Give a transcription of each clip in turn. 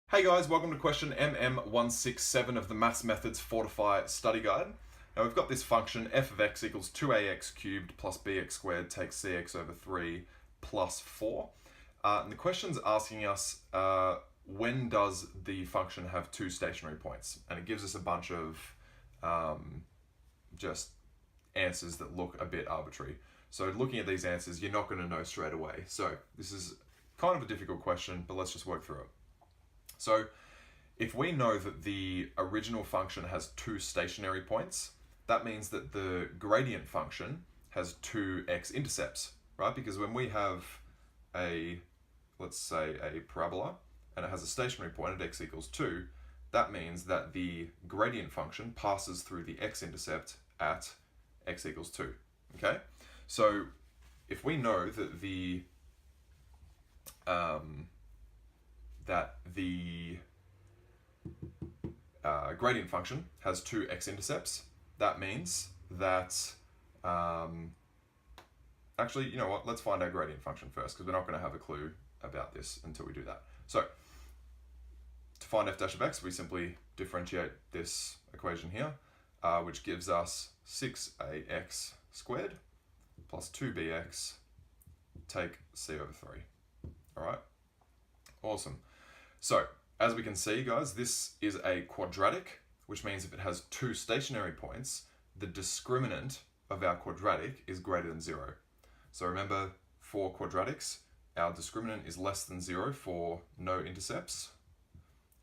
Hey guys, welcome to question MM167 of the Maths Methods Fortify study guide. Now we've got this function f of x equals 2ax cubed plus bx squared takes cx over 3 plus 4. And the question's asking us when does the function have two stationary points? And it gives us a bunch of just answers that look a bit arbitrary. So looking at these answers, you're not going to know straight away. So this is kind of a difficult question, but let's just work through it. So if we know that the original function has two stationary points, that means that the gradient function has two x-intercepts, right? Because when we have let's say a parabola, and it has a stationary point at x equals 2, that means that the gradient function passes through the x-intercept at x equals 2, okay? So if we know that the gradient function has two x-intercepts, that means that, actually, you know what, let's find our gradient function first, because we're not going to have a clue about this until we do that. So, to find f dash of x, we simply differentiate this equation here, which gives us 6ax squared plus 2bx take c over 3. All right, awesome. So, as we can see, guys, this is a quadratic, which means if it has two stationary points, the discriminant of our quadratic is greater than 0. So remember, for quadratics, our discriminant is less than 0 for no intercepts.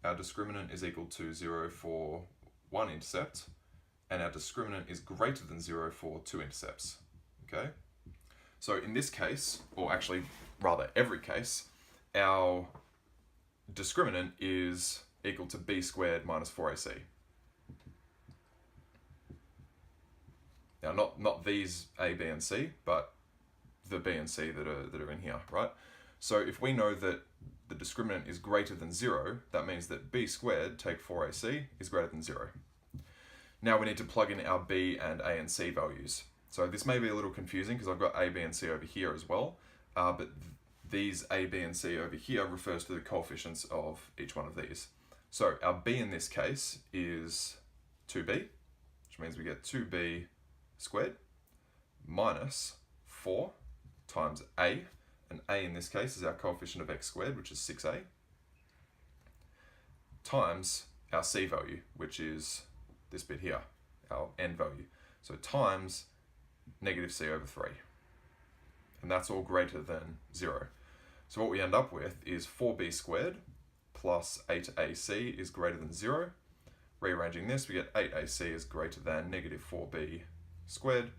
Our discriminant is equal to 0 for one intercept, and our discriminant is greater than 0 for two intercepts, okay? So in this case, or actually rather every case, our discriminant is equal to b squared minus 4ac. Now, not these a, b, and c, but the b and c that are in here, right? So if we know that the discriminant is greater than 0, that means that b squared take 4ac is greater than 0. Now we need to plug in our b and a and c values. So this may be a little confusing because I've got a, b, and c over here as well, but these a, b, and c over here refers to the coefficients of each one of these. So our b in this case is 2b, which means we get 2b squared minus 4 times a, and a in this case is our coefficient of x squared, which is 6a, times our c value, which is this bit here, our n value. So times negative c over 3. And that's all greater than 0. So what we end up with is 4b squared plus 8ac is greater than 0. Rearranging this, we get 8ac is greater than negative 4b squared,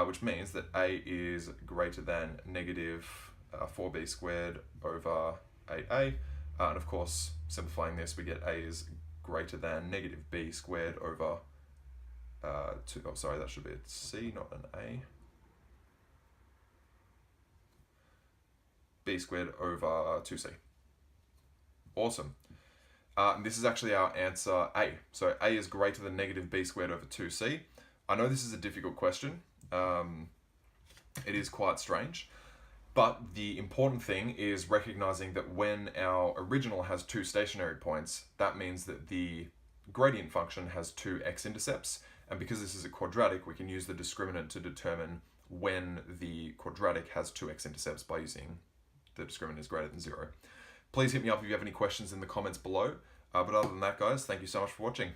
which means that a is greater than negative 4b squared over 8a. And of course, simplifying this, we get a is greater than negative b squared over 2. Oh, sorry, that should be a c, not an a. b squared over 2c. Awesome. And this is actually our answer A. So A is greater than negative b squared over 2c. I know this is a difficult question. It is quite strange. But the important thing is recognizing that when our original has two stationary points, that means that the gradient function has two x-intercepts. And because this is a quadratic, we can use the discriminant to determine when the quadratic has two x-intercepts by using the discriminant is greater than 0. Please hit me up if you have any questions in the comments below. But other than that, guys, thank you so much for watching.